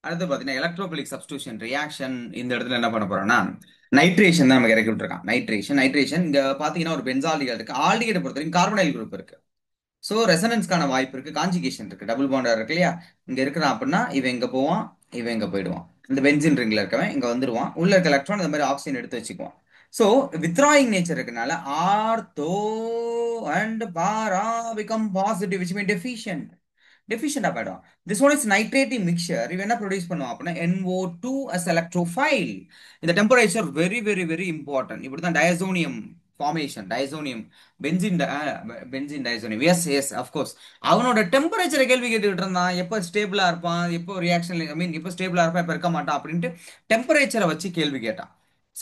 அடுத்து பார்த்தீங்கன்னா electrophilic substitution reaction. இந்த இடத்துல என்ன பண்ண போறோம்னா நைட்ரேஷன் தான் நமக்கு இறக்கி விட்டுருக்கான். நைட்ரேஷன் இங்க பார்த்தீங்கன்னா ஒரு பென்சால்டிகைட் இருக்கு. ஆல்டிகைட் பொறுத்த வரைக்கும் கார்பனைல் குரூப் இருக்கு. ஸோ ரெசனன்ஸ்க்கான வாய்ப்பு இருக்கு, கான்ஜுகேஷன் இருக்கு, டபுள் பாண்டா இருக்கு இல்லையா. இங்க இருக்கிறான் அப்படின்னா இவன் எங்க போவான், இவன் எங்க போயிடுவான். இந்த பென்சின் ரிங்ல இருக்கவன் இங்க வந்துருவான், உள்ள இருக்க எலக்ட்ரான் இந்த மாதிரி ஆக்சிஜன் எடுத்து வச்சுக்குவான். ஸோ வித்ராயிங் நேச்சர் இருக்கனால ortho and para become positive which mean deficient. Deficient ஆகிடும். This one is nitrating mixture. இவன் என்ன ப்ரொடியூஸ் பண்ணுவான் அப்படின்னா NO2 as electrophile. இந்த temperature very very very important. இப்படி தான் diazonium formation. Diazonium benzene benzene diazonium. Yes yes of course. அவனோட டெம்பரேச்சரை கேள்வி கேட்டுக்கிட்டு இருந்தான். எப்போ ஸ்டேபிளா இருப்பான், எப்போ ரியாக்ஷன் ஐ மீன் எப்போ ஸ்டேபிளா இருப்பான், எப்போ இருக்க மாட்டான் அப்படின்ட்டு டெம்பரேச்சரை வச்சு கேள்வி கேட்டான்.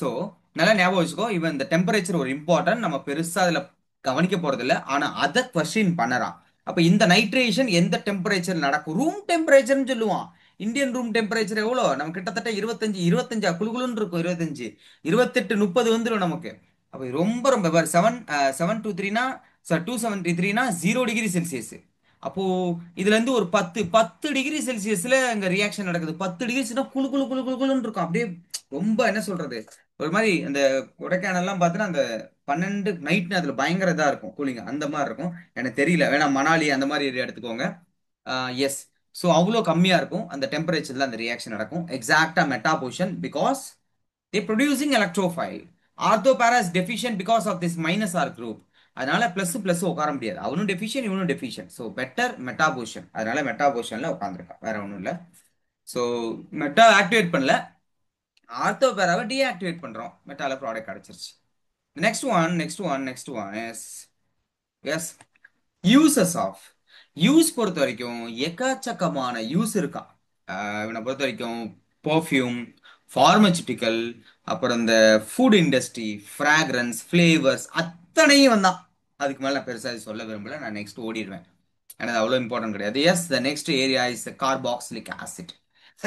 ஸோ நல்லா ஞாபகம் வச்சுக்கோ, இவன் இந்த டெம்பரேச்சர் ஒரு இம்பார்ட்டன்ட், நம்ம பெருசா அதுல கவனிக்க போறது இல்லை, ஆனா அதை கொஸ்டின் பண்ணறான். அப்ப இந்த நைட்ரேஷன் எந்த டெம்பரேச்சர் நடக்கும், ரூம் டெம்பரேச்சர்னு சொல்லுவான். இந்தியன் ரூம் டெம்பரேச்சர் எவ்வளோ, நம்ம கிட்டத்தட்ட 25 குளுகுலுன்னு இருக்கும். 25 28 30 வந்துடும் நமக்கு. அப்ப இது ரொம்ப ரொம்ப 723னா 273னா 0 டிகிரி செல்சியஸ். அப்போ இதுல இருந்து ஒரு 10 டிகிரி செல்சியஸ்ல அங்க ரியாக்ஷன் நடக்குது. 10 டிகிரிஸ்னா குளு குளு குளு குளு குளுன்னு இருக்கும். அப்படியே ரொம்ப என்ன சொல்றது, ஒரு மாதிரி அந்த கொடைக்கானல்லாம் பார்த்தீங்கன்னா அந்த 12 நைட் நேரத்துல பயங்கர இதா இருக்கும், கூலிங் அந்த மாதிரி இருக்கும். எனக்கு தெரியல, வேணா மணாலி அந்த மாதிரி ஏரியா எடுத்துக்கோங்க. எஸ். ஸோ அவ்வளோ கம்மியா இருக்கும் அந்த டெம்பரேச்சர்ல அந்த ரியாக்ஷன் நடக்கும். எக்ஸாக்டா meta position because they producing electrophile. Ortho paras deficient because of this minus R group. அதனால பிளஸ் பிளஸ் உட்கார முடியாது. அவனும் டெஃபிஷியன், இவனும் deficient. So better meta position. அதனால மெட்டா பொசிஷன்ல உட்காந்துருக்கான், வேற ஒன்றும் இல்லை. ஸோ மெட்டா ஆக்டிவேட் பண்ணல, ஆர்த்தோ பேராவை டீஆக்டிவேட் பண்றோம், மெட்டால ப்ராடக்ட் கிடைச்சிருச்சு. Next one yes. Yes. Uses of. Use பொறுத்த வரைக்கும் எக்கச்சக்கமான யூஸ் இருக்கா. இவனை பொறுத்த வரைக்கும் பர்ஃப்யூம், ஃபார்மசூட்டிக்கல், அப்புறம் இந்த ஃபுட் இண்டஸ்ட்ரி, ஃப்ராக்ரன்ஸ், ஃப்ளேவர்ஸ் அத்தனையும் வந்தான். அதுக்கு மேல நான் பெருசாக சொல்ல விரும்பல, நான் நெக்ஸ்ட் ஓடிடுவேன். எனக்கு அவ்வளோ இம்பார்ட்டன்ட் கிடையாது. Yes, the next area is carboxylic acid.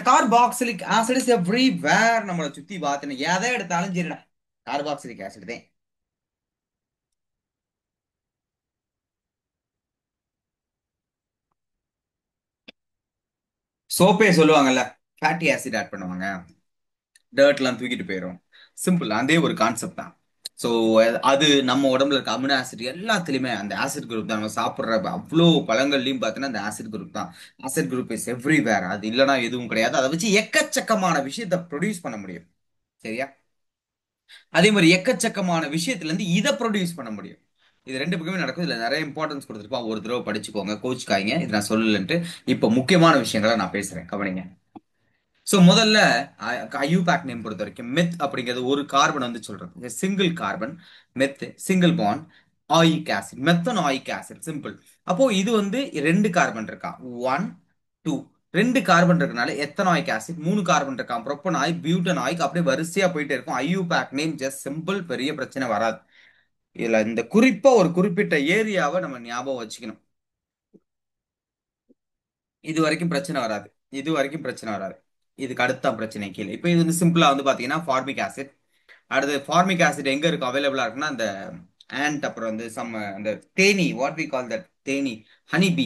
Carboxylic acid is everywhere. நம்மளை சுத்தி பார்த்துன்னு எதை எடுத்தாலும் சரிடா, கார்பாக்சிலிக் ஆசிட் தான். சோப்பே சொல்லுவாங்கல்ல, ஃபேட்டி ஆசிட் ஆட் பண்ணுவாங்க, டர்ட்லாம் தூக்கிட்டு போயிடும். சிம்பிள், அதே ஒரு கான்செப்ட் தான். ஸோ அது நம்ம உடம்புல இருக்க அமினோ ஆசிட் எல்லாத்துலயுமே அந்த ஆசிட் குரூப் தான். நம்ம சாப்பிட்ற அவ்வளோ பழங்கள்லையும் பார்த்தீங்கன்னா அந்த ஆசிட் குரூப் தான். Acid group is everywhere. அது இல்லைன்னா எதுவும் கிடையாது. அதை வச்சு எக்கச்சக்கமான விஷயத்தை ப்ரொடியூஸ் பண்ண முடியும். சரியா? அதே மாதிரி எக்கச்சக்கமான விஷயத்துல இருந்து இதை ப்ரொடியூஸ் பண்ண முடியும். இது ரெண்டு பக்கமே நடக்கும். இதுல நிறைய இம்பார்ட்டன்ஸ் கொடுத்துருப்பான். ஒரு தடவை படிச்சுக்கோங்க, கோச்சுக்காய்ங்க, இது நான் சொல்லலன்ட்டு. இப்போ முக்கியமான விஷயங்களை நான் பேசுறேன், கவனிங்க. ஸோ முதல்ல ஐயூபேக் நேம் பொறுத்த வரைக்கும் மெத் அப்படிங்கிறது ஒரு கார்பன் வந்து சொல்றது, single carbon. மெத் single bond ஆயிக் acid, methane ஆயிக் acid, simple. அப்போ இது வந்து ரெண்டு கார்பன் இருக்கா, 1 2 ரெண்டு கார்பன் இருக்கனால எத்தனாயிக் ஆசிட். மூணு கார்பன் இருக்கான், ப்ரோப்பனாயிக், பியூட்டனாயிக், அப்படியே வரிசையா போயிட்டே இருக்கும். ஐயூபேக் நேம் ஜஸ்ட் சிம்பிள், பெரிய பிரச்சனை வராது. இதுல இந்த குறிப்பா ஒரு குறிப்பிட்ட ஏரியாவை நம்ம ஞாபகம் வச்சுக்கணும். இது வரைக்கும் பிரச்சனை வராது. இது வரைக்கும் பிரச்சனை வராது. இதுக்கு அடுத்த பிரச்சனை கீழே. இப்போ இது வந்து சிம்பிளா வந்து பாத்தீங்கன்னா ஃபார்மிக் ஆசிட். அடுத்து ஃபார்மிக் ஆசிட் எங்க இருக்கு அவைலபிளா இருக்குன்னா அந்த ஆண்ட், அப்புறம் வந்து சம் அந்த தேனி, வாட் வி கால் தட் தேனி, ஹனி பி,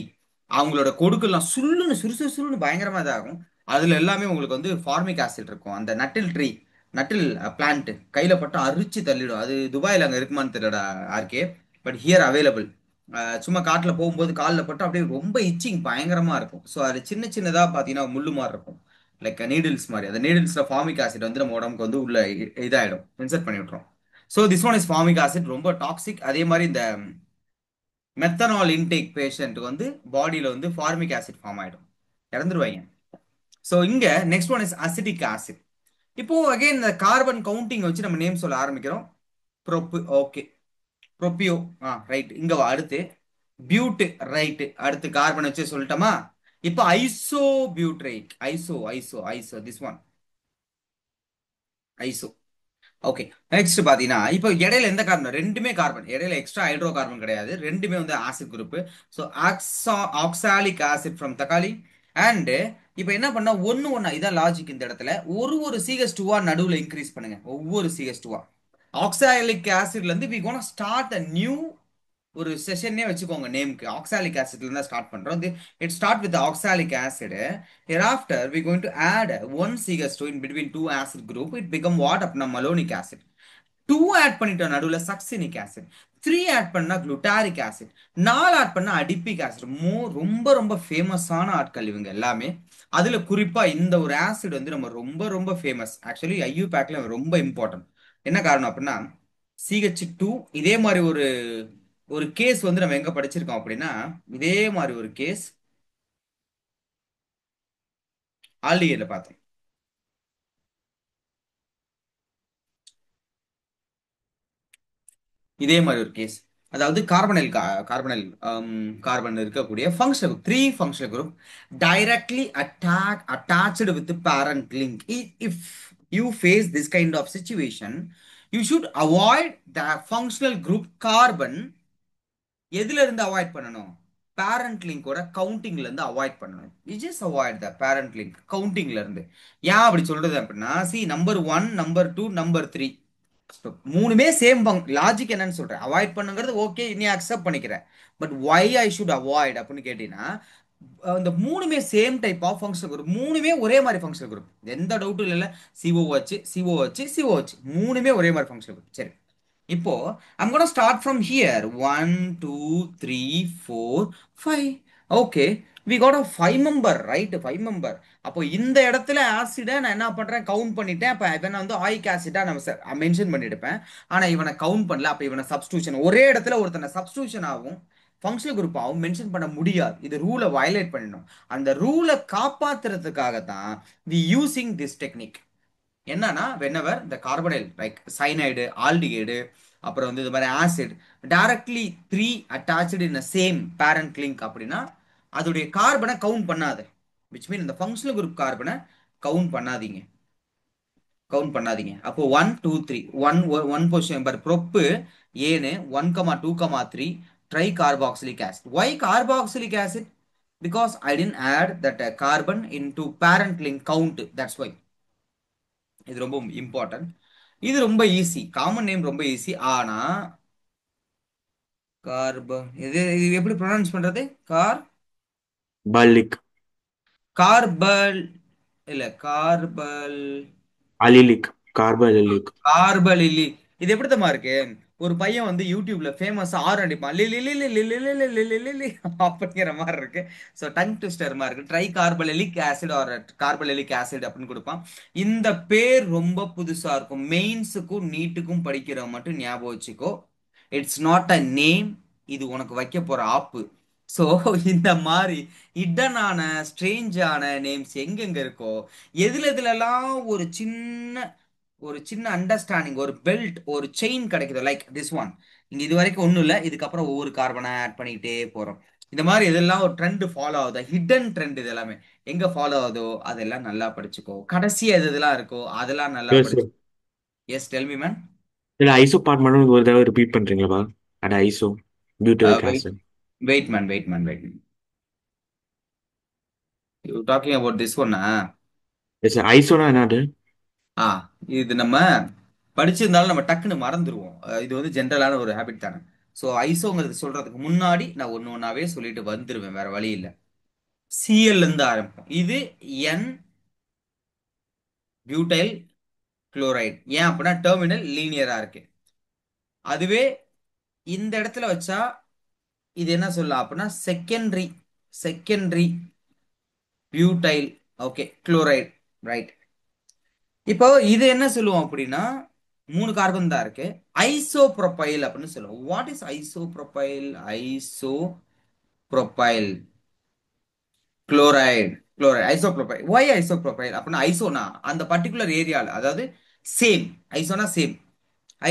அவங்களோட கொடுக்கெல்லாம் சுள்ளுன்னு சுறுசுறு சுருன்னு பயங்கரமா இதாகும். அதுல எல்லாமே உங்களுக்கு வந்து ஃபார்மிக் ஆசிட் இருக்கும். அந்த நட்டில் ட்ரீ, நட்டில் பிளான்ட் கையில பட்டு அரிச்சு தள்ளிடும். அது துபாயில் அங்க இருக்குமான்னு தெரியல ஆர்கே, பட் ஹியர் அவைலபிள். சும்மா காட்டுல போகும்போது காலில் பட்டு அப்படியே ரொம்ப இச்சிங் பயங்கரமா இருக்கும். ஸோ அது சின்ன சின்னதா பாத்தீங்கன்னா முள்ளு மாதிரி இருக்கும், லைக் நீடில்ஸ் மாதிரி. அந்த நீடில்ஸ்ல ஃபார்மிக் ஆசிட் வந்து நம்ம உடம்புக்கு வந்து உள்ள இதாயிடும், இன்செர்ட் பண்ணி விட்டுரும். So this one is formic acid, ரொம்ப டாக்ஸிக். அதே மாதிரி இந்த மெத்தனால் இன்டேக் பேஷண்ட் வந்து பாடியில வந்து ஃபார்மிக் ஆசிட் ஃபார்ம் ஆயிடும், இறந்துருவாங்க. ஸோ இங்க next one is acetic acid. இப்போ அகைன் இந்த கார்பன் கவுண்டிங் வச்சு நம்ம நேம் சொல்ல ஆரம்பிக்கிறோம். ஓகே, ப்ரோபியோ. ரைட், இங்க வா அடுத்து. பியூட், ரைட். அடுத்து கார்பன் வச்சு சொல்லட்டோமா? இப்போ iso butyrate, iso this one, iso. Okay. Next பாத்தீங்கன்னா இப்போ இடையில எந்த கார்பன், ரெண்டுமே கார்பன், இடையில எக்ஸ்ட்ரா ஹைட்ரோ கார்பன் கிடையாது, ரெண்டுமே வந்து acid group. So oxalic acid from தக்காளி. அண்ட் இப்போ என்ன பண்ணா ஒன்னு ஒன்னா, இதான் லாஜிக் இந்த இடத்துல, ஒரு CH2 நடுவுல இன்க்ரீஸ் பண்ணுங்க, ஒவ்வொரு CH2. ஆக்சாலிக் ஆசிட்ல இருந்து we gonna start a new ஒரு செஷனே வச்சுக்கோங்க நேம்க்கு. ஆக்சாலிக் ஆசிட்ல இருந்தா ஸ்டார்ட் பண்றோம். It start with oxalic acid. Hereafter we going to add one CH2 in between two acid group. It become what அப்படின்னா மலோனிக் ஆசிட். டூ ஆட் பண்ணிட்டோம் நடுவுல சக்சினிக் ஆசிட். த்ரீ ஆட் பண்ணா குளுட்டாரிக் ஆசிட். நாலு add பண்ணா அடிப்பிக் acid. ரொம்ப ரொம்ப ஃபேமஸான ஆட்கள் இவங்க எல்லாமே. அதுல குறிப்பா இந்த ஒரு ஆசிட் வந்து நம்ம ரொம்ப ரொம்ப ஃபேமஸ். ஆக்சுவலி ஐயூ பேக்ல ரொம்ப இம்பார்ட்டன்ட். என்ன காரணம் அப்படின்னா CH2 இதே மாதிரி ஒரு ஒரு கேஸ் வந்து நம்ம எங்க படிச்சிருக்கோம் அப்படின்னா, இதே மாதிரி ஒரு கேஸ் ஆல்டிஹைட்ல பார்த்தோம். இதே மாதிரி ஒரு கேஸ், அதாவது கார்பனைல் கார்பனைல் கார்பன் இருக்கக்கூடிய functional three functional group directly attached with parent link. If you face this kind of situation, you should avoid the functional group carbon. எதுல இருந்து அவாய்ட் பண்ணணும்? பேரண்ட் லிங்கோட கவுண்டிங்ல இருந்து அவாய்ட் பண்ணணும். You just avoid the parent link கவுண்டிங்ல இருந்து. ஏன் அப்படி சொல்றது அப்படின்னா, see number one, number two, number three மூணுமே சேம் லாஜிக். என்னன்னு சொல்றேன், அவாய்ட் பண்ணுங்கிறது ஓகே, நீ அக்செப்ட் பண்ணிக்கிறேன். But why I should avoid அப்படின்னு கேட்டீங்கன்னா, இந்த மூணுமே same type of functional group, மூணுமே ஒரே மாதிரி ஃபங்க்ஷனல் குரூப், எந்த டவுட்டும் இல்லை. சிஓ வச்சு சிஓ வச்சு சிஓ வச்சு மூணுமே ஒரே மாதிரி ஃபங்க்ஷனல் குரூப். சரி, இப்போ I'm gonna start from here. 1 2 3 4 5. Okay, we got a 5 member, right? 5 member. அப்போ இந்த இடத்துல ஆசிடை நான் என்ன பண்றேன், கவுண்ட் பண்ணிட்டேன். அப்ப இவனை வந்து ஆயிக் ஆசிடா நம்ம மென்ஷன் பண்ணிருப்பேன். ஆனா இவனை கவுண்ட் பண்ணல. அப்ப இவனை சப்ஸ்டியூஷன், ஒரே இடத்துல ஒருத்தனை சப்ஸ்டியூஷன் ஆகும் ஃபங்க்ஷனல் குரூப் ஆகும் மென்ஷன் பண்ண முடியாது. இது ரூலை வயலேட் பண்ணிடும். அந்த ரூலை காப்பாத்துறதுக்காக தான் வி யூசிங் திஸ் டெக்னிக். என்னன்னா whenever the carbonyl like cyanide, aldehyde, அப்புறம் வந்து இது மாதிரி acid directly three attached in same parent link அப்படின்னா அதோடைய கார்பனை கவுண்ட் பண்ணாது. விச் மீன் இந்த ஃபங்க்ஷனல் குரூப் கார்பனை கவுண்ட் பண்ணாதீங்க. கவுண்ட் பண்ணாதீங்க. அப்போ one two three, one one position number ப்ரொப்பு ஏன்னு 1,2,3 tri carboxylic acid. Why carboxylic acid? Because I tend add that carbon in to parent link count, that's why. இது ரொம்ப important. இது ரொம்ப ஈஸி, காமன் நேம் ரொம்ப easy. ஆனா இது எப்படி ப்ரொனவுன்ஸ் பண்றது? பல்லிக். கார்பல் இல்ல கார்பல் அலிலிக். கார்பலிலிக். கார்பலிலி. இது எப்படி தெரியுமா இருக்கு? ஒரு பையன் வந்து யூடியூப்ல ஃபேமஸ் ஆறு அடிப்பான், லி லி லி லி லி லி லி லி லி லி லி லி அப்படிங்கிற மாதிரி இருக்கு. ஸோ டங் ட்விஸ்டர் மாதிரி இருக்கு. ட்ரை கார்பலிக் ஆசிட் ஆர் கார்பலிக் ஆசிட் அப்படின்னு கொடுப்பான். இந்த பேர் ரொம்ப புதுசா இருக்கும். மெயின்ஸுக்கும் நீட்டுக்கும் படிக்கிற மட்டும் ஞாபகம் வச்சுக்கோ. It's not a name. இது உனக்கு வைக்க போற ஆப்பு. ஸோ இந்த மாதிரி இடனான ஸ்ட்ரேஞ்சான நேம்ஸ் எங்கெங்க இருக்கோ, எதுல எதுலலாம் ஒரு சின்ன அண்டர்ஸ்டாண்டிங், ஒரு பெல்ட், ஒரு செயின் கிடைக்குது, லைக் திஸ் ஒன். இங்க இது வரைக்கும் ஒன்றும் இல்லை, இதுக்கப்புறம் ஒவ்வொரு கார்பனை ஆட் பண்ணிக்கிட்டே போறோம். இந்த மாதிரி இதெல்லாம் ஒரு ட்ரெண்ட் ஃபாலோ ஆகுது, ஹிடன் ட்ரெண்ட். இது எல்லாமே எங்க ஃபாலோ ஆகுதோ அதெல்லாம் நல்லா படிச்சுக்கோ. கடைசியா எது இதெல்லாம் இருக்கோ அதெல்லாம் நல்லா எஸ் படிச்சு. Sir. Yes, tell me man. இல்ல ஐசோ பார்ட் மட்டும் ஒரு தடவை ரிப்பீட் பண்றீங்களா? அட iso butyric wait acid. Wait man, wait man, wait. You talking about this ஒன்னா? Yes sir. ஐசோனா என்னது? ஆ, இது நம்ம படிச்சிருந்தாலும் நம்ம டக்குன்னு மறந்துடுவோம். இது வந்து ஜென்ரலான ஒரு ஹேபிட் தானே. ஸோ ஐசோங்கிறது சொல்றதுக்கு முன்னாடி நான் ஒன்று ஒன்றாவே சொல்லிட்டு வந்துருவேன், வேற வழி இல்லை. சிஎல் இருந்து ஆரம்பிக்கும். இது என் பியூட்டைல் குளோரைடு. ஏன் அப்படின்னா டெர்மினல் லீனியரா இருக்கு. அதுவே இந்த இடத்துல வச்சா இது என்ன சொல்லலாம் அப்படின்னா secondary butyl. Okay, chloride, right. இப்போ இது என்ன சொல்லுவோம் அப்படின்னா, மூணு கார்பன் தான் இருக்கு. ஐசோப்ரோபைல் அப்படின்னு சொல்லுவோம். What is isopropyl? Isopropyl chloride. Chloride isopropyl. Why isopropyl அப்படின்னா, ஐசோனா அந்த பர்டிகுலர் ஏரியால, அதாவது சேம். ஐசோனா சேம்.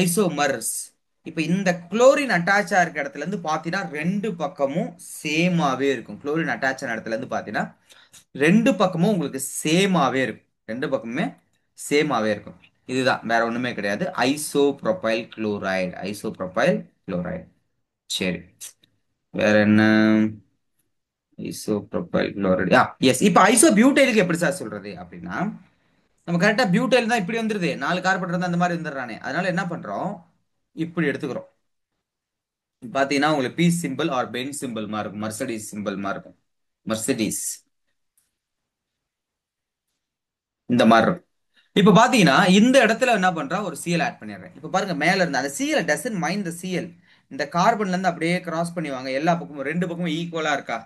ஐசோமர்ஸ். இப்ப இந்த குளோரின் அட்டாச் ஆயிருக்க இடத்துல இருந்து பாத்தீங்கன்னா ரெண்டு பக்கமும் சேமாவே இருக்கும். குளோரின் அட்டாச் ஆன இடத்துல இருந்து பாத்தீங்கன்னா ரெண்டு பக்கமும் உங்களுக்கு சேமாவே இருக்கும். ரெண்டு பக்கமுமே சேமாவே இருக்கும். இதுதான், வேற ஒண்ணுமே கிடையாது. Isopropyl chloride. Isopropyl chloride. சரி, வேற என்ன? Isopropyl chloride. எஸ். இப்போ ஐசோ பியூட்டைலுக்கு எப்படி சார் சொல்றது அப்படின்னா, நம்ம கரெக்டா பியூட்டைல் தான் இப்படி வந்துருது, நாலு கார்பன் இருந்தா அந்த மாதிரி வந்துடுறானே. அதனால என்ன பண்றோம், இப்படி எடுத்துக்கிறோம். பாத்தீங்கன்னா உங்களுக்கு peace symbol or Benz symbol மாதிரி இருக்கும், மர்சடிஸ் சிம்பிள் மாதிரி இருக்கும், மர்சிடிஸ் இந்த மாதிரி இருக்கும். இப்ப பாத்தீங்கன்னா இந்த இடத்துல என்ன பண்றா, ஒரு சிஎல் ஆட் பண்ணிடுறேன். இப்ப பாருங்க மேல இருந்து அந்த Cl doesn't mind the Cl. இந்த கார்பன்ல இருந்து அப்படியே கிராஸ் பண்ணி வாங்க, எல்லா பக்கமும் ரெண்டு பக்கமும் ஈக்குவலா இருக்கா,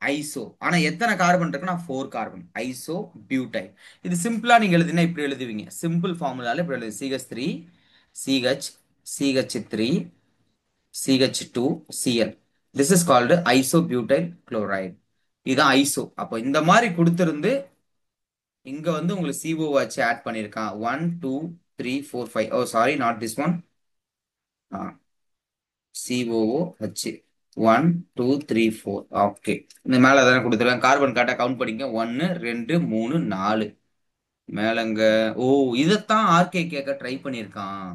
ஐசோ. ஆனா எத்தனை கார்பன் இருக்குன்னா 4 கார்பன், ஐசோ பியூட்டைல். இது சிம்பிளா நீங்க எழுதினா இப்படி எழுதுவீங்க, சிம்பிள் ஃபார்முலால இப்படி எழுது, CH3 CH CH3 CH2 Cl. This is called isobutyl chloride. இதுதான் ஐசோ. அப்போ இந்த மாதிரி கொடுத்திருந்து இங்க வந்து உங்களுக்கு CO வச்சு ஆட் பண்ணிருக்கான், 1 2 3 4 5. Oh sorry, not this one. COOH 1 2 3 4. Okay, இந்த மேல அதான கொடுத்துருக்கேன், கார்பன் காட்டா கவுண்ட் பண்ணிக்க, 1 2 3 4 மேலங்க. ஓ, இதைத்தான் ஆர்கே கேட்க ட்ரை பண்ணியிருக்கான்.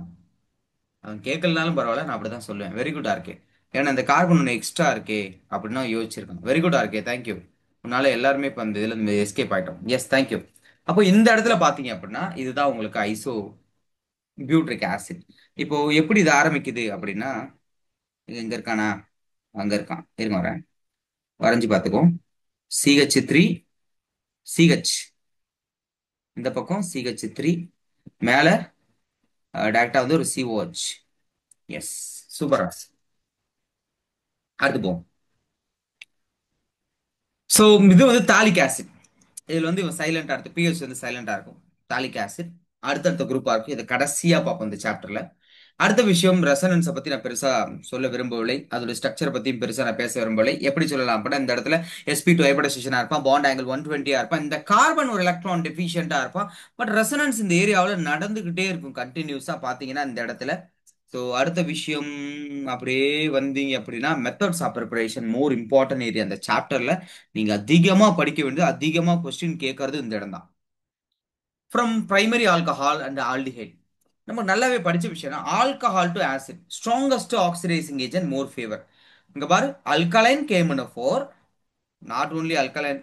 அவன் கேட்கலனாலும் பரவாயில்ல, நான் அப்படிதான் சொல்லுவேன். Very good RK. ஏன்னா இந்த கார்பன் ஒன்று எக்ஸ்ட்ரா இருக்கே அப்படின்னு யோசிச்சிருக்கான். Very good RK, thank you. உன்னால எல்லாருமே இப்போ அந்த இதுல எஸ்கேப் ஆயிட்டோம். Yes, thank you. அப்போ இந்த இடத்துல பாத்தீங்க அப்படின்னா இதுதான் உங்களுக்கு ஐசோ பியூட்ரிக் ஆசிட். இப்போ எப்படி இது ஆரம்பிக்குது அப்படின்னா, இது எங்க இருக்கானா, அங்க இருக்கான், இருங்க வரேன், வரைஞ்சு பார்த்துக்கோ. CH3 CH, இந்த பக்கம் CH3, மேல டைரக்டா வந்து ஒரு COH. எஸ், சூப்பரா. அடுத்து போவோம். ஸோ இது வந்து தாலிக் ஆசிட். இதுல வந்து இவன் சைலண்டா இருக்கு, பிஹெச் வந்து சைலண்டா இருக்கும். தாலிக் ஆசிட் அடுத்தடுத்த குரூப்பா இருக்கும். இதை கடைசியா பார்ப்போம் இந்த சாப்டர்ல. அடுத்த விஷயம், ரெசனன்ஸை பத்தி நான் பெருசா சொல்ல விரும்பவில்லை, அதோட ஸ்ட்ரக்சர் பத்தியும் பெருசா நான் பேச விரும்பவில்லை. எப்படி சொல்லலாம் அப்படின்னா, இந்த இடத்துல sp2 ஹைபிரிடைசேஷனா இருப்பான், பாண்ட் ஆங்கிள் 120 இருப்பான், இந்த கார்பன் ஒரு எலக்ட்ரான் டெஃபிஷியண்டா இருப்பான். பட் ரெசனன்ஸ் இந்த ஏரியாவில் நடந்துகிட்டே இருக்கும் கண்டினியூஸா பாத்தீங்கன்னா இந்த இடத்துல. ஸோ அடுத்த விஷயம், அப்படியே வந்தீங்க அப்படின்னா methods of preparation more important area இந்த சாப்டர்ல. நீங்க அதிகமா படிக்க வேண்டியது, அதிகமா கொஸ்டின் கேட்கறது இந்த இடம் தான். From primary alcohol and aldehyde, நம்ம நல்லாவே படிச்ச விஷயம். Alcohol to acid, strongest oxidising agent, more favour. இங்க பாரு, alkaline game in four, not only alkaline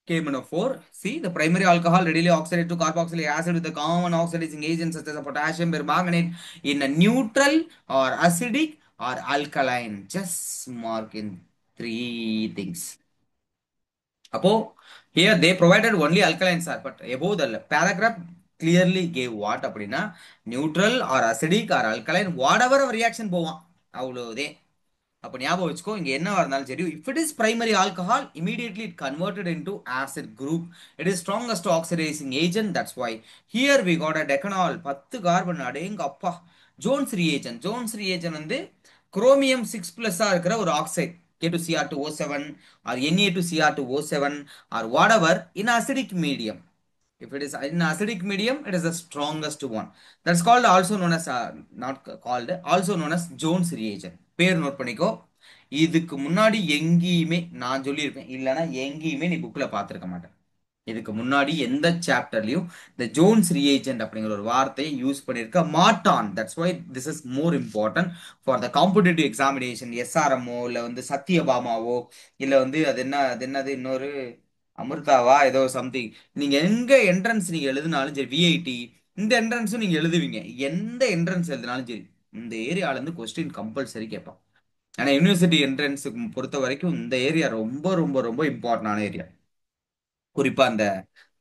came in a 4. See, the primary alcohol readily oxidates to carboxylic acid with the common oxidizing agents such as a potassium permanganate in a neutral or acidic or alkaline. Just mark in three things. Apo, here they provided only alkalines are, but above the paragraph clearly gave what அப்படின்னா neutral or acidic or alkaline whatever reaction போவான், அவ்வளோதே. அப்ப ஞாபகம் வச்சுக்கோ, இங்க என்ன இருந்தாலும் சரி, if it is primary alcohol immediately it converted into acid group, it is strongest oxidizing agent, that's why here we got a decanol 10 carbon. அடேங்க அப்பா. ஜோன்ஸ் ரியேஜன், ஜோன்ஸ் ரியேஜன் வந்து குரோமியம் 6+ இருக்கிற ஒரு oxide, K2Cr2O7 or Na2Cr2O7 or whatever in acidic medium. If it is in acidic medium, it is the strongest one. That's called, also known as not called, also known as Jones reagent. பேர் note பண்ணிக்கோ. இதுக்கு முன்னாடி எங்கேயுமே நான் சொல்லியிருப்பேன், இல்லைன்னா எங்கேயுமே நீ புக்ல பார்த்துருக்க மாட்டேன். இதுக்கு முன்னாடி எந்த சாப்டர்லயும் இந்த ஜோன்ஸ் ரியேஜென்ட் அப்படிங்கிற ஒரு வார்த்தையை யூஸ் பண்ணிருக்க மாட்டான். That's why this is more important for the competitive examination. SRMஓ இல்ல வந்து சத்யபாமாவோ இல்ல வந்து அது என்ன, அது என்னது இன்னொரு அமிர்தாவா ஏதோ சம்திங், நீங்க எங்க என்ட்ரன்ஸ் நீங்க எழுதினாலும் சரி, விஐடி இந்த என்ட்ரன்ஸும் நீங்க எழுதுவீங்க, எந்த என்ட்ரன்ஸ் எழுதினாலும் சரி இந்த ஏரியால இருந்து கொஸ்டின் கம்பல்சரி கேட்பான். ஆனா யூனிவர்சிட்டி என்ட்ரன்ஸுக்கு பொறுத்த வரைக்கும் இந்த ஏரியா ரொம்ப ரொம்ப ரொம்ப இம்பார்ட்டன்டான ஏரியா. குறிப்பா அந்த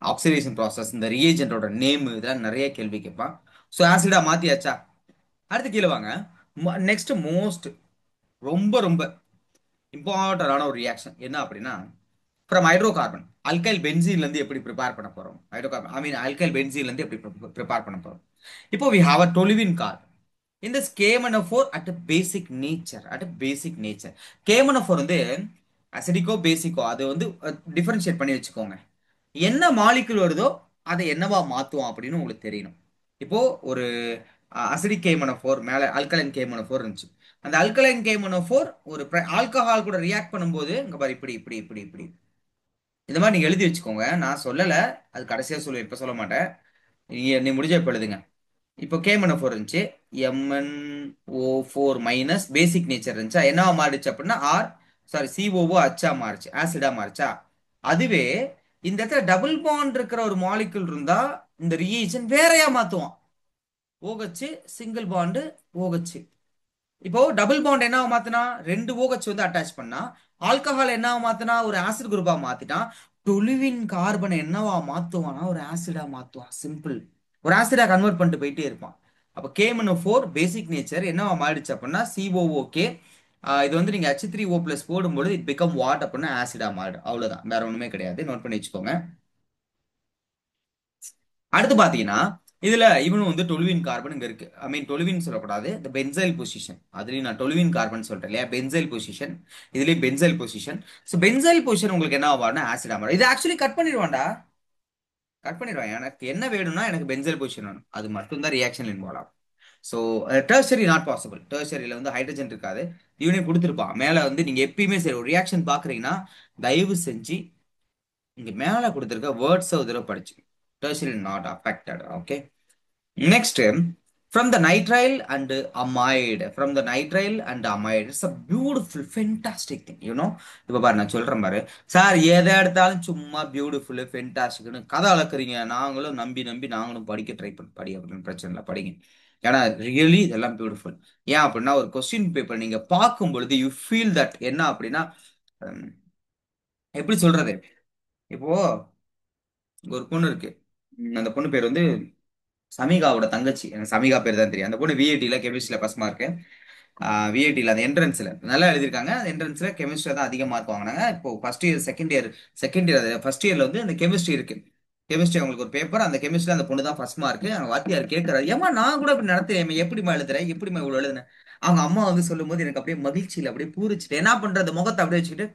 ஆக்சிடேஷன் ப்ராசஸ், இந்த ரியேஜென்டோட நேம், இதெல்லாம் நிறைய கேள்வி கேட்பான். ஸோ ஆசிடா மாத்தியாச்சா, அடுத்து கீழே வாங்க. நெக்ஸ்ட் மோஸ்ட் ரொம்ப ரொம்ப இம்பார்ட்டன்டான ஒரு ரியாக்ஷன் என்ன அப்படின்னா, ஃப்ரம் ஹைட்ரோகார்பன் அல்கைல் பென்சீன்ல இருந்து எப்படி ப்ரிப்பேர் பண்ண போறோம், ஹைட்ரோகார்பன் ஐ மீன் அல்கைல் பென்சீன்ல இருந்து எப்படி ப்ரிப்பேர் பண்ண போறோம். இப்போ we have a toluene carbon in this KMnO4 at a basic nature, at a basic nature. KMnO4 வந்து அசிடிக்கோ பேசிக்கோ அது வந்து டிஃபரன்ஷியேட் பண்ணி வச்சுக்கோங்க. என்ன மாலிகுல் வருதோ அதை என்னவா மாத்துவோம் அப்படின்னு உங்களுக்கு தெரியணும். இப்போ ஒரு அசிடிக் KMnO4 மேல அல்கலைன் KMnO4 இருந்துச்சு. அந்த அல்கலைன் KMnO4 ஒரு ஆல்கஹால் கூட ரியாக்ட் பண்ணும்போது இங்க பாரு இப்படி இப்படி இப்படி இப்படி இந்த மாதிரி நீங்க எழுதி வச்சுக்கோங்க. நான் சொல்லல, அது கடைசியா சொல்லு, இப்ப சொல்ல மாட்டேன். நீ முடிஞ்ச இப்ப எழுதுங்க. இப்போ KMnO4 இருந்துச்சு, MnO4 மைனஸ் பேசிக் நேச்சர் இருந்துச்சா, என்னவா மாறிடுச்சு அப்படின்னா சாரி COO அச்சா மாறிச்சு, ஆசிடா மாறிச்சா. அதுவே இந்த இடத்துல டபுள் பாண்ட் இருக்கிற ஒரு மாலிகுல் இருந்தா இந்த ரியேஜன் வேறையா மாத்துவான். OH single bond OH. இப்போ டபுள் பாண்ட் என்ன மாத்தினா, ரெண்டு OH வந்து அட்டாச் பண்ணா, ஆல்கஹால் என்ன மாத்தினா ஒரு ஆசிட் குரூப்பா மாத்திட்டான். டொலுவின் கார்பன் என்னவா மாத்துவானா, ஒரு ஆசிடா மாத்துவான். சிம்பிள். ஒரு ஆசிடா கன்வெர்ட் பண்ணிட்டு போயிட்டே இருப்பான். அப்ப KMnO4 பேசிக் நேச்சர் என்னவா மாறிடுச்சு அப்படின்னா COOK. இது வந்து நீங்க H3O+ போடும்போது இட் பிகம் வாட் அப்படின்னா ஆசிடா மாறிடும். அவ்வளவுதான், வேற ஒண்ணுமே கிடையாது. நோட் பண்ணி வச்சுக்கோங்க. அடுத்து பாத்தீங்கன்னா இதுல இவனும் வந்து டொலுவின் கார்பன் இங்க இருக்கு. ஐ மீன் டொலுவின் சொல்லக்கூடாது, இந்த பென்சைல் பொசிஷன். அதுலயும் நான் டொலுவின் கார்பன் சொல்றேன் இல்லையா, பென்சைல் பொசிஷன். இதுலயும் benzyl position. So benzyl position உங்களுக்கு என்ன ஆவார்னா ஆசிட் ஆமாம். இது ஆக்சுவலி கட் பண்ணிடுவான்டா. கட் பண்ணிடுவான். எனக்கு என்ன வேணும்னா எனக்கு பென்சைல் பொசிஷன் வேணும், அது மட்டும் தான் ரியாக்ஷன் இன்வால்வ் ஆகும். So tertiary not possible. டெர்ஷரியில வந்து ஹைட்ரஜன் இருக்காது. இவனே கொடுத்துருப்பான் மேல வந்து. நீங்க எப்பயுமே சரி ஒரு ரியாக்ஷன் பாக்குறீங்கன்னா தயவு செஞ்சு இங்க மேல கொடுத்துருக்க வேர்ட்ஸ் ஒரு தடவை படிச்சு. Tertiary not affected. Okay. Next, from the nitrile and amide. From the nitrile and amide. It's a beautiful, fantastic thing, you know. இப்போ பாரு நான் சொல்றேன் பாரு. சார் எதை எடுத்தாலும் சும்மா பியூட்டிஃபுல் ஃபென்டாஸ்டிக்னு கதை அளக்குறீங்க. நாங்களும் நம்பி நம்பி நாங்களும் படிக்க ட்ரை பண்ணி படி அப்படின்னு பிரச்சனை இல்லை, படிங்க. ஏன்னா ரியலி இதெல்லாம் பியூட்டிஃபுல். ஏன் அப்படின்னா ஒரு கொஸ்டின் பேப்பர் நீங்க பார்க்கும் பொழுது யூ ஃபீல் தட் என்ன அப்படின்னா, ஹம், எப்படி சொல்றது. இப்போ ஒரு பொண்ணு இருக்கு. அந்த பொண்ணு பேர் வந்து சமிகாவோட தங்கச்சி. எனக்கு சமிகா பேர் தான் தெரியும். அந்த பொண்ணு விஐடியில் கெமிஸ்ட்ரியில் ஃபர்ஸ்ட் மார்க்கு. விஐடியில் அந்த என்ட்ரன்ஸில் நல்லா எழுதியிருக்காங்க. அந்த என்ட்ரன்ஸில் கெமிஸ்ட்ரியில் தான் அதிக மார்க் வாங்கினாங்க. இப்போ first year second year first இயரில் வந்து அந்த கெமிஸ்ட்ரி இருக்கு. கெமிஸ்ட்ரி அவங்களுக்கு ஒரு பேப்பர். அந்த கெமிஸ்ட்ரி அந்த பொண்ணு தான் ஃபர்ஸ்ட் மார்க். அவங்க வாத்தியார் கேட்கறாரு, ஏமா நான் கூட இப்படி நடத்துறேன், எப்படிமா எழுதுறேன், எப்படிமா இவ்வளவு எழுதுனேன். அவங்க அம்மா வந்து சொல்லும்போது எனக்கு அப்படியே மகிழ்ச்சியில் அப்படியே பூரிச்சுட்டு என்ன பண்றது முகத்தை அப்படியே வச்சுக்கிட்டு,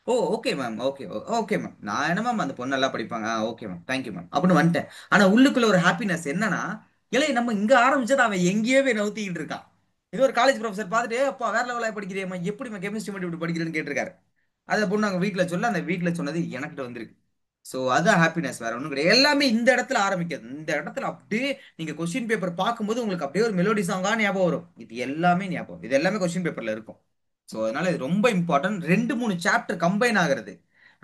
oh okay ma'am, okay okay ma'am, நான் என்ன மேம் அந்த பொண்ணு நல்லா படிப்பாங்க, ஓகே மேம், தேங்க்யூ மேம் அப்படின்னு வந்துட்டேன். ஆனா உள்ளுக்குள்ள ஒரு ஹாப்பினஸ் என்னன்னா, இல்லை நம்ம இங்க ஆரம்பிச்சது அவன் எங்கேயோ போய் நவுத்திக்கிட்டு இருக்கான். இது ஒரு காலேஜ் ப்ரொஃபசர் பார்த்துட்டு, அப்பா வேற லெவலாக படிக்கிறியம்மா, எப்படி கெமிஸ்ட்ரி மட்டும் இப்படி படிக்கிறேன்னு கேட்டிருக்காரு. அதை பொண்ணு அவங்க வீட்டில் சொல்ல, அந்த வீட்டில் சொன்னது எனக்கிட்ட வந்திருக்கு. ஸோ அதான் ஹாப்பினஸ், வேற ஒன்றும் கிடையாது. எல்லாமே இந்த இடத்துல ஆரம்பிக்கிறது. இந்த இடத்துல அப்படியே நீங்க கொஸ்டின் பேப்பர் பார்க்கும்போது உங்களுக்கு அப்படியே ஒரு மெலோடி சாங்கா ஞாபகம் வரும். இது எல்லாமே ஞாபகம், இது எல்லாமே கொஸ்டின் பேப்பர்ல இருக்கும். ஸோ அதனால இது ரொம்ப இம்பார்ட்டன்ட். ரெண்டு மூணு சாப்டர் கம்பைன் ஆகிறது.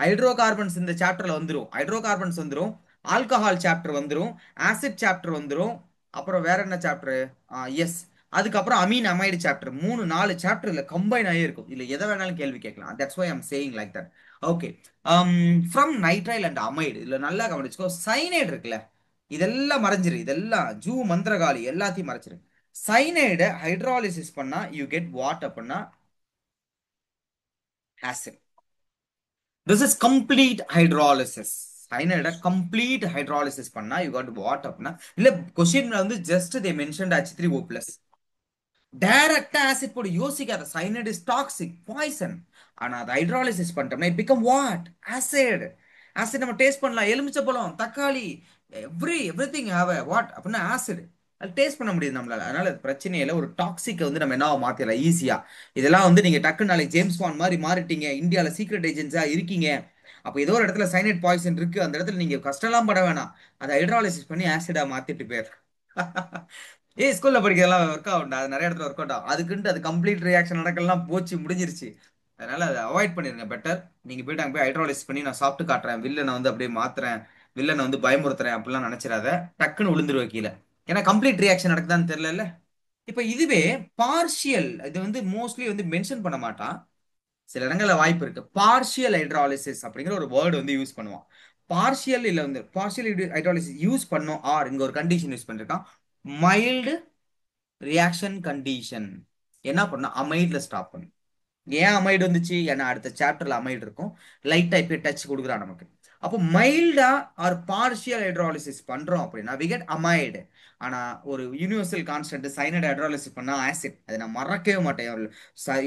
ஹைட்ரோ கார்பன்ஸ் இந்த சாப்டர்ல வந்துரும். ஹைட்ரோ கார்பன்ஸ் வந்துரும். ஆல்கஹால் சாப்டர் வந்துரும். ஆசிட் சாப்டர் வந்துரும். அப்புறம் வேற என்ன சாப்டர்? எஸ். அதுக்கப்புறம் அமீன் அமைடு சாப்டர். மூணு நாலு சாப்டர் இல்ல கம்பைன் ஆகி இருக்கும். இல்ல எதை வேணாலும் கேள்வி கேட்கலாம். That's why I'm saying like that. Okay. From nitrile and amide. இதுல நல்லா கவனிச்சுக்கோ. சைனைடு இருக்குல்ல, இதெல்லாம் மறைஞ்சிரு. இதெல்லாம் ஜூ மந்திரகாளி எல்லாத்தையும் மறைச்சிரு. சைனைடை ஹைட்ராலிசிஸ் பண்ணா யூ கெட் வாட் அப்படின்னா acid. This is complete hydrolysis. சைனைடை கம்ப்ளீட் ஹைட்ராலிசிஸ் பண்ணா யூ காட் வாட் அப்படின்னா, இல்ல கொஸ்டின்ல வந்து ஜஸ்ட் தே மென்ஷன்ட் H3O+. டைரக்டா ஆசிட் போடு, யோசிக்காத. Cyanide is toxic poison. ஆனா அது ஹைட்ராலிசிஸ் பண்ணிட்டோம்னா it become what acid. Acid நம்ம டேஸ்ட் பண்ணலாம். எலுமிச்சை பழம், தக்காளி, எவ்ரிதிங் ஹேவ் வாட் அப்படின்னா ஆசிட். அது டேஸ்ட் பண்ண முடியுது நம்மளால. அதனால அது பிரச்சனையே இல்லை. ஒரு டாக்ஸிக்கை வந்து நம்ம என்னவா மாத்திடலாம் ஈஸியா. இதெல்லாம் வந்து நீங்க டக்கு நாளைக்கு ஜேம்ஸ் பாண்ட் மாதிரி மாறிட்டீங்க, இந்தியால சீக்ரெட் ஏஜென்ட்ஸா இருக்கீங்க, அப்ப ஏதோ ஒரு இடத்துல சைனைட் பாய்சன் இருக்கு, அந்த இடத்துல நீங்க கஷ்டம்லாம் பட வேணாம். அதை ஹைட்ராலிசிஸ் பண்ணி ஆசிடா மாத்திட்டு போயிரு. ஸ்கூல்ல படிக்கிறதெல்லாம் ஒர்க் ஆகும்டா, அது நிறைய இடத்துல ஒர்க் அவுட் ஆகும். அதுக்குன்ட்டு அது கம்ப்ளீட் ரியாக்ஷன் நடக்கலாம், போச்சு முடிஞ்சிருச்சு. அதனால அதை அவாய்ட் பண்ணிருங்க பெட்டர். நீங்க போயிட்டு அங்க போய் ஹைட்ராலிசிஸ் பண்ணி நான் சாப்பிட்டு காட்டுறேன், வில்லனை வந்து அப்படியே மாத்துறேன், வில்லனை வந்து பயமுறுத்துறேன் அப்படிலாம் நினைச்சிடாத. டக்குன்னு விழுந்துருவ கீழே. ஏன்னா கம்ப்ளீட் ரியாக்ஷன் நடக்குதான்னு தெரியல. இப்ப இதுவே பார்ஷியல், இது வந்து மோஸ்ட்லி வந்து மென்ஷன் பண்ண மாட்டான். சில இடங்கள்ல வாய்ப்பு இருக்கு. பார்ஷியல் ஹைட்ராலிசிஸ் அப்படிங்கிற ஒரு வேர்டு வந்து யூஸ் பண்ணுவான். பார்ஷியல் இல்ல வந்து பார்ஷியல் ஹைட்ராலிசிஸ் யூஸ் பண்ணோம். ஆர் இங்க ஒரு கண்டிஷன் யூஸ் பண்ணிருக்கான், மைல்டு ரியாக்ஷன் கண்டிஷன். என்ன பண்ணா அமைட்ல ஸ்டாப் பண்ணும். ஏன் அமைடு வந்துச்சு? ஏன்னா அடுத்த சாப்டர்ல அமைடு இருக்கும். லைட்டா இப்ப டச் கொடுக்குறான் நமக்கு. அப்போ மைல்டா ஆர் பார்ஷியல் ஹைட்ராலிசிஸ் பண்றோம் அப்படின்னா வி கெட் அமைடு. ஆனா ஒரு யூனிவர்சல் கான்ஸ்டன்ட் சைனைட் ஹைட்ராலிசிஸ் பண்ணா ஆசிட். அதை நான் மறக்கவே மாட்டேன்.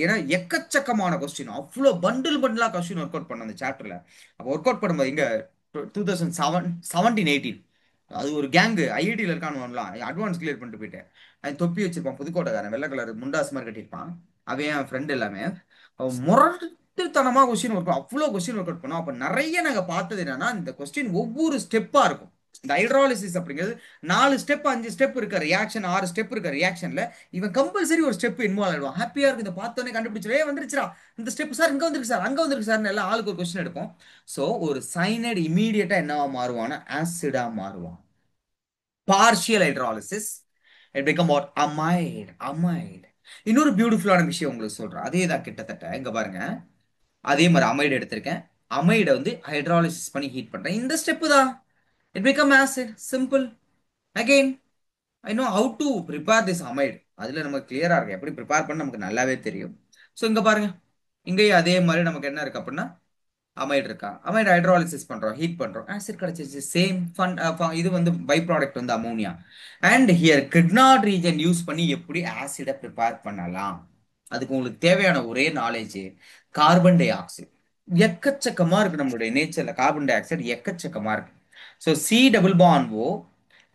ஏன்னா எக்கச்சக்கமான கொஸ்டின், அவ்வளோ பண்டில் பண்டிலா கொஸ்டின் ஒர்க் அவுட் பண்ண அந்த சாப்டர்ல. அப்போ ஒர்க் அவுட் பண்ணும்போது இங்க 2017-18 அது ஒரு கேங்கு ஐஐடியில் இருக்கானுலாம், அட்வான்ஸ் கிளியர் பண்ணிட்டு போயிட்டேன். அவன் தொப்பி வச்சிருப்பான், புதுக்கோட்டைக்காரன், வெள்ளை கலர் முண்டாஸ் மாதிரி கட்டியிருப்பான். அவன் என் ஃப்ரெண்ட் எல்லாமே. அவன் முரட்டுத்தனமா கொஸ்டின் ஒர்க், அவ்வளோ கொஸ்டின் ஒர்க் அவுட் பண்ணோம். அப்ப நிறைய நாங்க பார்த்தது என்னன்னா, இந்த கொஸ்டின் ஒவ்வொரு ஸ்டெப்பா இருக்கும். இந்த ஹைட்ராலிசிஸ் அப்படிங்கிறது 4 ஸ்டெப் 5 ஸ்டெப் இருக்க ரியாக்ஷன், 6 ஸ்டெப் இருக்க ரியாக்ஷன்ல இவன் கம்பல்சரி ஒரு ஸ்டெப் இன்வால்வ் ஆயிடுவான். ஹாப்பியா இருக்கு இதை பார்த்தோன்னே, கண்டுபிடிச்சிரு வந்துருச்சுடா இந்த ஸ்டெப் சார், இங்க வந்துருக்கு சார், அங்க வந்துருக்கு சார், எல்லாம் ஆளுக்கு ஒரு கொஸ்டின் எடுப்போம். சோ ஒரு சைனைடு இமீடியட்டா என்னவா மாறுவான்னா ஆசிடா மாறுவான். Partial hydrolysis, it become what? Amide. Amide. இன்னொரு பியூட்டிஃபுல்லான விஷயம் உங்களுக்கு சொல்றேன். அதே தான் கிட்டத்தட்ட இங்க பாருங்க. அதே மாதிரி அமைடு எடுத்திருக்கேன். அமைடை வந்து ஹைட்ராலிசிஸ் பண்ணி ஹீட் பண்றேன். இந்த ஸ்டெப் தான் it become acid. Simple. Again I know how to prepare this amide. அதுல நமக்கு கிளியரா இருக்கு, எப்படி ப்ரிப்பேர் பண்ண நமக்கு நல்லாவே தெரியும். ஸோ இங்க பாருங்க, இங்கேயும் அதே மாதிரி நமக்கு என்ன இருக்கு அப்படின்னா அமைடு இருக்கா, அமைடு ஹைட்ராலிசிஸ் பண்றோம், ஹீட் பண்றோம், ஆசிட் கிடைச்சிச்சு. Same fun. இது வந்து பை ப்ராடக்ட் வந்து ammonia. And here Grignard region use பண்ணி எப்படி ஆசிடை ப்ரிப்பேர் பண்ணலாம், அதுக்கு உங்களுக்கு தேவையான ஒரே நாலேஜ் கார்பன் டை ஆக்சைடு. எக்கச்சக்கமா இருக்கு நம்மளுடைய நேச்சர்ல, கார்பன் டை ஆக்சைடு எக்கச்சக்கமா இருக்கு. So C double bond O.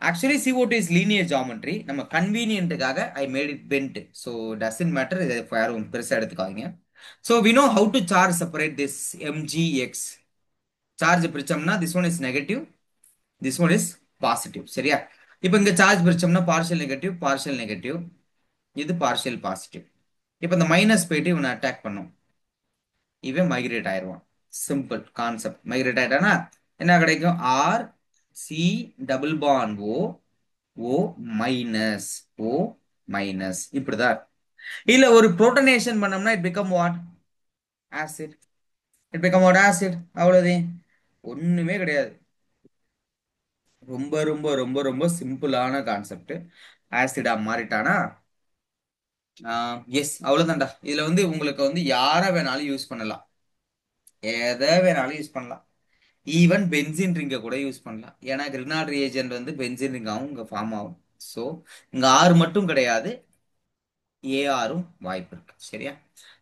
Actually CO2 is linear geometry. நம்ம கன்வீனியன்ட்டுக்காக I made it bent. So doesn't matter, இதை யாரும் பெருசாக எடுத்துக்காதீங்க. So we know how to charge separate this mgx. Charge பிரிச்சோம்னா this one is negative, this one is positive. சரியா? இப்போ இங்க சார்ஜ் பிரிச்சோம்னா பார்ஷியல் நெகட்டிவ், பார்ஷியல் நெகட்டிவ், இது பார்ஷியல் பாசிட்டிவ். இப்போ இந்த மைனஸ் போயிட்டு இவனை அட்டாக் பண்ணும், இவன் மைக்ரேட் ஆயிடுவான். Simple concept. மைக்ரேட் ஆயிட்டானா என்ன கிடைக்கும்? R C double bond O, O minus, O minus, இப்படிதான். இல்ல ஒரு புரோட்டனேஷன் பண்ணோம்னா it become what? Acid. It become what? Acid. அவ்வளவு, ஒண்ணுமே கிடையாது. ரொம்ப ரொம்ப ரொம்ப ரொம்ப சிம்பிளான கான்செப்ட். ஆசிடா மாறிட்டானா எஸ், அவ்வளவுதான்டா. இதுல வந்து உங்களுக்கு வந்து யாரை வேணாலும் யூஸ் பண்ணலாம், எதை வேணாலும் யூஸ் பண்ணலாம். ஈவன் பென்சின் ரிங்கை கூட யூஸ் பண்ணலாம். ஏன்னா கிரினாட் ரியேஜென்ட் வந்து பென்சின் ரிங்காகவும் இங்க ஃபார்ம் ஆகும். ஸோ இங்க ஆறு மட்டும் கிடையாது, ஏஆரும் வாய்ப்பு இருக்கு. சரியா?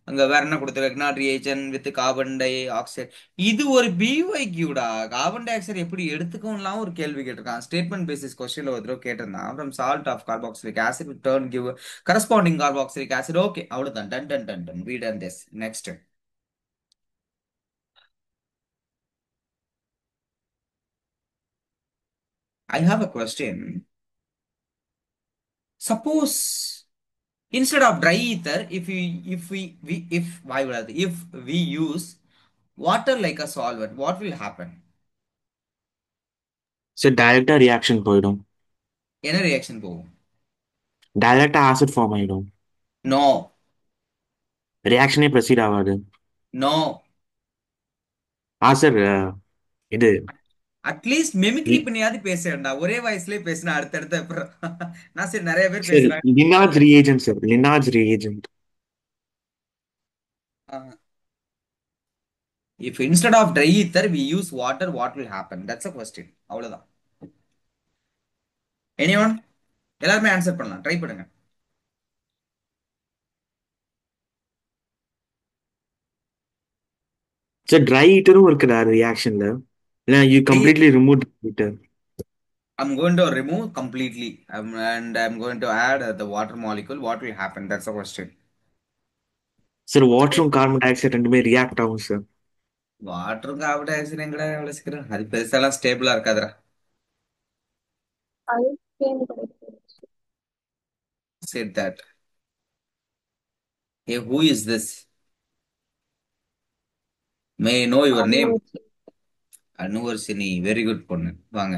அங்க வேற என்ன கொடுத்துருக்கு? கிரினாட் reagent with carbon di oxide. இது ஒரு பிஒய்க்யூடா. கார்பன் டை ஆக்சைடு எப்படி எடுத்துக்கோலாம் ஒரு கேள்வி கேட்டிருக்கான். ஸ்டேட்மெண்ட் பேசிஸ் கொஸ்டின்ல ஒரு தடவை கேட்டிருந்தான். From salt of carboxylic acid turn give corresponding carboxylic acid. Okay, அவ்வளவுதான். Done done done done. We done this. Next I have a question. Suppose instead of dry ether, if we use water like a solvent, what will happen? Sir டைரக்டா reaction போயிடும். என்ன reaction போகும்? டைரக்டா acid form ஆயிடும். No, ரியாக்ஷனே proceed ஆகாது. no. Sir இது at least mimicry பண்ணியாவது பேசுறேன்டா. ஒரே வயசுலயே பேசினா அடுத்தடுத்த அப்புறம் நான் சரி நிறைய பேர் சார் பேசுறேன். லினாஜ் ரியேஜென்ட் சார், லினாஜ் reagent. If instead of dry ether we use water, what will happen? That's a question. அவ்வளவுதான். Anyone? எல்லாருமே ஆன்சர் பண்ணலாம், ட்ரை பண்ணுங்க. சார் ட்ரை ஹீட்டரும் இருக்குதா ரியாக்ஷன்ல? இல்ல you completely remove heater? I'm going to remove completely, and I'm going to add the water molecule. What will happen? That's the question. Sir வாட்டரும் carbon di oxide ரெண்டுமே react ஆகும் sir. வாட்டரும் carbon di oxide எங்கடா எவ்வளவு சீக்கிரம்? அது பெருசாலாம் ஸ்டேபிளா இருக்காதுடா. அல்கேன் கிடைக்கும். Said that. Hey, who is this? May I know your name? அனுமதி. அனுவர்ஷினி. வெரி குட் பொண்ணு. வாங்க.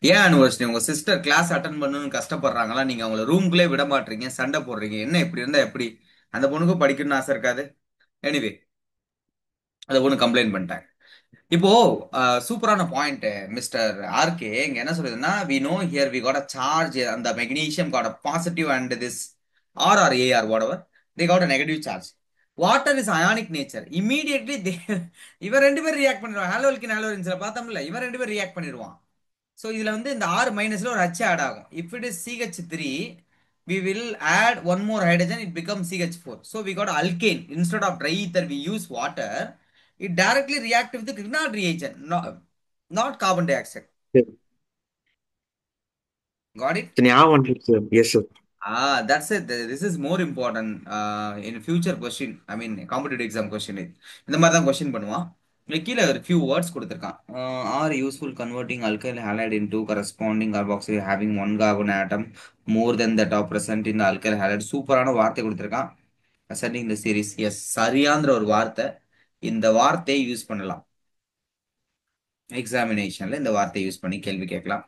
ஏன் அனுவர்ஷினி, உங்க சிஸ்டர் கிளாஸ் அட்டன் பண்ணணும்னு கஷ்டப்படுறாங்களா? நீங்க அவங்கள ரூம்குள்ளே விட மாட்டீங்க, சண்டை போடுறீங்க. என்ன இப்படி இருந்தா எப்படி? அந்த பொண்ணுக்கும் படிக்கணும்னு ஆசை இருக்காது? எனிவே, அந்த பொண்ணு கம்ப்ளைண்ட் பண்ணிட்டாங்க. இப்போ சூப்பரான பாயிண்ட் மிஸ்டர் ஆர்கே இங்க என்ன சொல்லுதுன்னா, we know here we got a charge, அந்த magnesium got a positive and this are are whatever they got a negative charge. Water is ionic nature. Immediately இவன் ரெண்டு பேரும் ரியாக்ட் பண்ணிடுவான். ஹாலோல்கின் ஹாலோரின்ஸ்ல பார்த்தோம்ல, இவன் ரெண்டு பேரும் ரியாக்ட் பண்ணிடுவான். ஸோ இதுல வந்து இந்த ஆர் மைனஸ்ல ஒரு H ஆட் ஆகும். If it is CH3, we will add one more hydrogen, it becomes CH4. So we got alkane. Instead of dry ether we use water. It directly react with the Grignard reagent, not carbon dioxide. Got it? ஞாபகம் வந்துருக்கு sir. Yes sir. That's it. This is more important in future question. I mean, competitive exam question. இந்த மாதிரி தான் question பண்ணுவான். இங்க கீழே ஒரு few words கொடுத்துருக்கான். Are useful converting alkyl halide into corresponding carboxyl having one carbon atom more than that of present in the alkyl halide. சூப்பரான வார்த்தை கொடுத்துருக்கான். Ascending the series. எஸ், சரியாந்திர ஒரு வார்த்தை. இந்த வார்த்தையை யூஸ் பண்ணலாம் எக்ஸாமினேஷன்ல. இந்த வார்த்தையை யூஸ் பண்ணி கேள்வி கேட்கலாம்.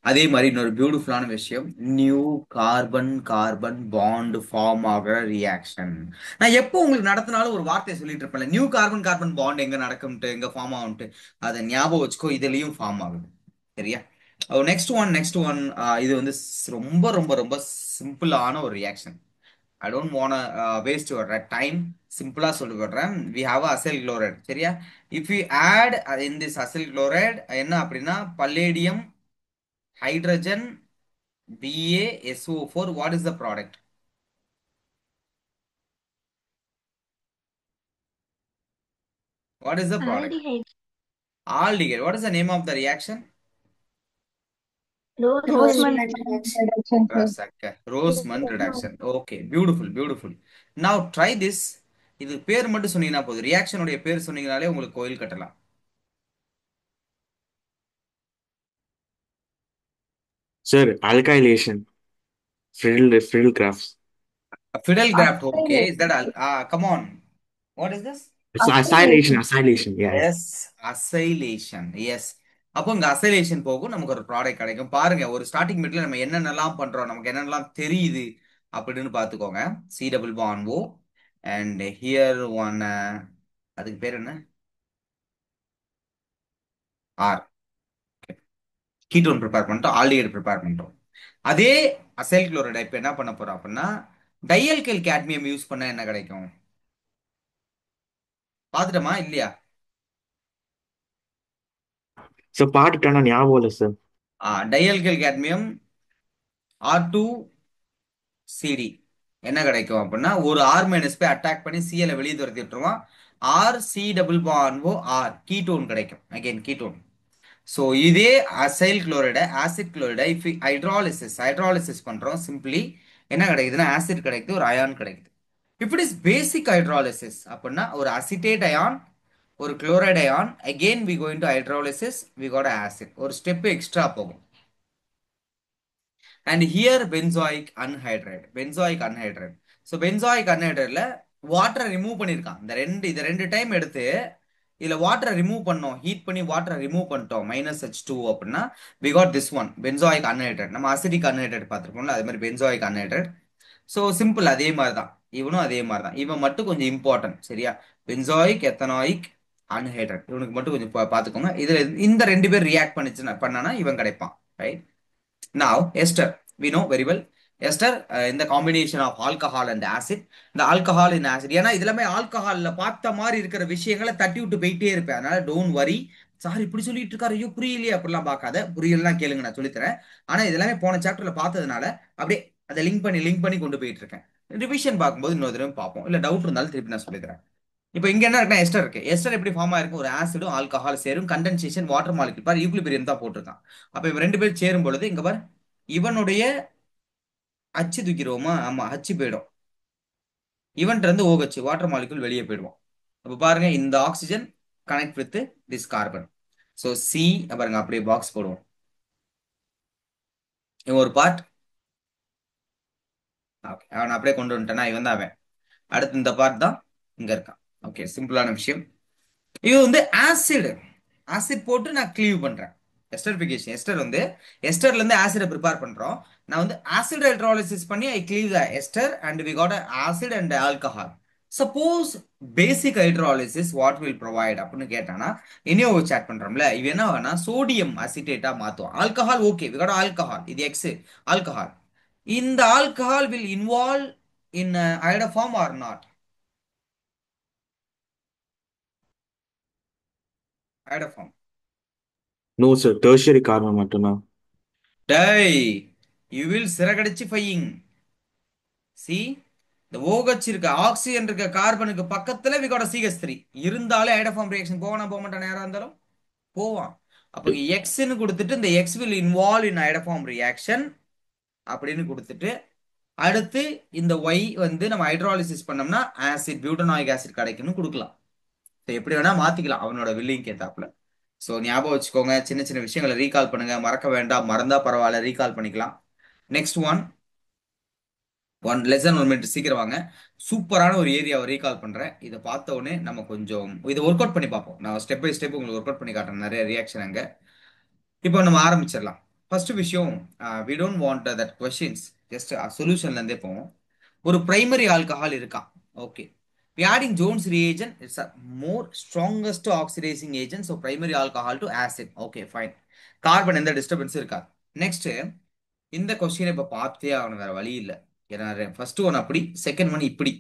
அதே மாதிரி இன்னொரு பியூட்டிஃபுல்லான விஷயம், new carbon carbon bond form ஆகிற ரியாக்ஷன். நான் எப்போ உங்களுக்கு நடத்தினாலும் ஒரு வார்த்தையை சொல்லிட்டு இருப்பேன், நியூ கார்பன் கார்பன் பாண்ட் எங்க நடக்கும்ட்டு, எங்க ஃபார்ம் ஆகும்ட்டு. அதை ஞாபகம் வச்சுக்கோ, இதுலயும் ஃபார்ம் ஆகுது. சரியா? நெக்ஸ்ட் ஒன் இது வந்து ரொம்ப ரொம்ப ரொம்ப சிம்பிளான ஒரு reaction. I don't want waste your time. சிம்பிளா சொல்லி விடுறேன். We have acyl chloride. சரியா? If you add in this acyl chloride என்ன அப்படின்னா, palladium hydrogen BaSO4. What is the product? What is the product? Aldehyde. Aldehyde. What is the name of the reaction? Rosemond Rosemond reaction. reduction, sir. Rosemond reduction. Okay, beautiful, beautiful. Now try this. இது பேர் மட்டும் சொன்னீங்கன்னா போதும், ரியாக்ஷனுடைய பேர் சொன்னீங்கனாலே உங்களுக்கு கோயில் கட்டலாம். Sir, alkylation. Friedel graphs. Fidel graft. Okay, is that Acylation. come on? What is this? It's Acylation. acylation. Yeah. Yes, acylation. Yes. அப்போ இங்க அசைலேஷன் போகும், நமக்கு ஒரு ப்ராடக்ட் கிடைக்கும். பாருங்க, ஒரு ஸ்டார்டிங் மீட்ல நம்ம என்னென்னலாம் பண்றோம், நமக்கு என்னென்னலாம் தெரியுது அப்படின்னு பார்த்துக்கோங்க. C double bond O and here one, அதுக்கு பேர் என்ன, ஆர். கீட்டோன் ப்ரிப்பேர் பண்ணிட்டோம், ஆல்டிஹைடு ப்ரிப்பேர் பண்ணிட்டோம். அதே அசைல் குளோரைடை இப்போ என்ன பண்ண போறோம் அப்படின்னா, டையல்கைல் கேட்மியம் யூஸ் பண்ணா என்ன கிடைக்கும் பார்த்துட்டோமா இல்லையா? So, பார்த்துட்டேன்னா ஞாபகம் இல்லை சார். டையல்கைல் கேட்மியம் R2CD என்ன கிடைக்கும் அப்படின்னா, ஒரு R மைனஸ் போய் அட்டாக் பண்ணி சிஎல வெளியே துரத்தி விட்டுருவான். RC double bond O R ketone கிடைக்கும். Again ketone. ஸோ இதே அசைல் குளோரைடை, ஆசிட் குளோரைடை இஃப் ஹைட்ராலிசிஸ் பண்றோம், சிம்பிளி என்ன கிடைக்குதுன்னா, ஆசிட் கிடைக்குது, ஒரு அயான் கிடைக்குது. If it is basic hydrolysis அப்படின்னா, ஒரு அசிட்டேட் அயான், ஒரு chloride ion, again we going to hydrolysis, we got acid. ஒரு ஸ்டெப் எக்ஸ்ட்ரா போகும். And here benzoic anhydride. So benzoic அன்ஹைட்ரைட்ல வாட்டரை ரிமூவ் பண்ணியிருக்கான். இதை ரெண்டு டைம் எடுத்து இதுல வாட்டரை ரிமூவ் பண்ணோம், ஹீட் பண்ணி வாட்டரை ரிமூவ் பண்ணிட்டோம், -H2 அப்படின்னா we got this one benzoic anhydride. நம்ம அசிடிக் அன்ஹைட்ரைட் பார்த்துருப்போம்ல, அதே மாதிரி பென்சாயிக் அன்ஹைட்ரைட். ஸோ சிம்பிள், அதே மாதிரி தான் இவனும், அதே மாதிரி தான். இவன் மட்டும் கொஞ்சம் இம்பார்ட்டன்ட். சரியா? பென்சாயிக் எத்தனாயிக் அன்ஹைட்ரைட், இவனுக்கு மட்டும் கொஞ்சம் பார்த்துக்கோங்க. இதுல இந்த ரெண்டு பேர் ரியாக்ட் பண்ணனா இவன் கிடைப்பான். Right? Now, ester, we know very well. Ester in the combination of alcohol and acid. The alcohol in acid. ஏன்னா இதெல்லாமே ஆல்கஹால்ல பார்த்த மாதிரி இருக்கிற விஷயங்களை தட்டி விட்டு போயிட்டே இருப்பேன். அதனால டோன்ட் வரி. சார் இப்படி சொல்லிட்டு இருக்காரு, ஐயோ புரியலையே அப்படிலாம் பார்க்காத. புரியலாம் கேளுங்க, நான் சொல்லித்தரேன். ஆனா இதெல்லாமே போன சாப்டர்ல பார்த்ததுனால அப்படியே அதை லிங்க் பண்ணி கொண்டு போயிட்டு இருக்கேன். ரிவிஷன் பார்க்கும்போது இன்னொரு தடவை பார்ப்போம். இல்ல டவுட் இருந்தாலும் திருப்பி நான் சொல்லித்தரேன். இப்போ இங்க என்ன இருக்குன்னா, எஸ்டர் இருக்கு. எஸ்டர் எப்படி ஃபார்ம் ஆயிருக்கும், ஒரு ஆசிடும் ஆல்கஹால் சேரும், கண்டென்சேஷன் வாட்டர் மாலிகுல் பாரு, ஈக்குலிபிரியம் தான் போட்டிருக்கான். அப்ப இவன் ரெண்டு பேரும் சேரும் பொழுது இங்க பாரு, இவனுடைய அச்சு தூக்கிடுவோமா, ஆமா அச்சு போயிடும். இவன்ட்டு இருந்து OH வாட்டர் மாலிகுல் வெளியே போயிடுவோம். அப்ப பாருங்க, இந்த oxygen connect with this carbon. So C பாருங்க, அப்படியே பாக்ஸ் போடுவோம். இவன் ஒரு பார்ட். ஓகே, அவன் அப்படியே கொண்டு வந்துட்டானா, இவன் தான் அவன். அடுத்து இந்த பார்ட் தான் இங்க இருக்கான். ஓகே, சிம்பிளான விஷயம். இது வந்து ஆசிட் போட்டு நான் க்ளீவ் பண்றேன். எஸ்டரிஃபிகேஷன். எஸ்டர்ல இருந்து ஆசிடை ப்ரிப்பேர் பண்றோம். நான் வந்து ஆசிட் ஹைட்ராலிசிஸ் பண்ணி I cleave the ester and we got acid and alcohol. Suppose basic hydrolysis what will provide அப்படின்னு கேட்டானா, இனியோ சாட் பண்றோம்ல, இது என்ன வேணா சோடியம் அசிட்டேட்டா மாத்துவோம். Alcohol okay, we got alcohol, இது எக்ஸ் ஆல்கஹால். இந்த alcohol will involve in iodoform or not? Iodoform. No, sir. Tertiary carbon மட்டும்தான். டை யூ வில் சிறகடிச்சு ஃபையிங். சி இந்த OH இருக்க ஆக்சிஜன் இருக்க கார்பனுக்கு பக்கத்துல வி காட் CH3 இருந்தாலே ஐடோஃபார்ம் ரியாக்ஷன் போவானா போக மாட்டான், நேரம் இருந்தாலும் போவான். அப்ப எக்ஸ்ன்னு கொடுத்துட்டு இந்த X will involve in iodoform reaction அப்படின்னு கொடுத்துட்டு, அடுத்து இந்த ஒய் வந்து நம்ம ஹைட்ராலிசிஸ் பண்ணோம்னா ஆசிட் பியூட்டனாயிக் ஆசிட் கிடைக்கும்னு கொடுக்கலாம். எப்படி வேணா மாத்திக்கலாம் அவனோட வில்லிங் ஏத்தாப்புல. ஸோ ஞாபகம் வச்சுக்கோங்க, சின்ன சின்ன விஷயங்களை ரீகால் பண்ணுங்க, மறக்க வேண்டாம், மறந்தா பரவாயில்ல, ரீகால் பண்ணிக்கலாம். நெக்ஸ்ட் ஒன் லெசன் 1 மினிட் சீக்கிரம் வாங்க. சூப்பரான ஒரு ஏரியாவை ரீகால் பண்றேன். இதை பார்த்த உடனே நம்ம கொஞ்சம் இதை ஒர்க் அவுட் பண்ணி பார்ப்போம். நான் ஸ்டெப் பை ஸ்டெப் உங்களுக்கு ஒர்க் அவுட் பண்ணி காட்டுறேன், நிறைய ரியாக்ஷன் அங்க. இப்போ நம்ம ஆரம்பிச்சிடலாம். ஃபர்ஸ்ட் விஷயம், we don't want that questions. Just சொல்யூஷன்ல இருந்தே போவோம். ஒரு பிரைமரி ஆல்கஹால் இருக்கா? Okay. We adding Jones reagent, it's a more strongest oxidizing agent, so primary alcohol to acid. Okay, fine. Carbon எந்த டிஸ்டர்பன்ஸ் இருக்காது. நெக்ஸ்ட், இந்த கொஸ்டினை இப்ப பார்த்தே ஆகணும், வேற வழி இல்லை. ஏன்னா ஃபர்ஸ்ட் ஒன் அப்படி, செகண்ட் ஒன் இப்படி.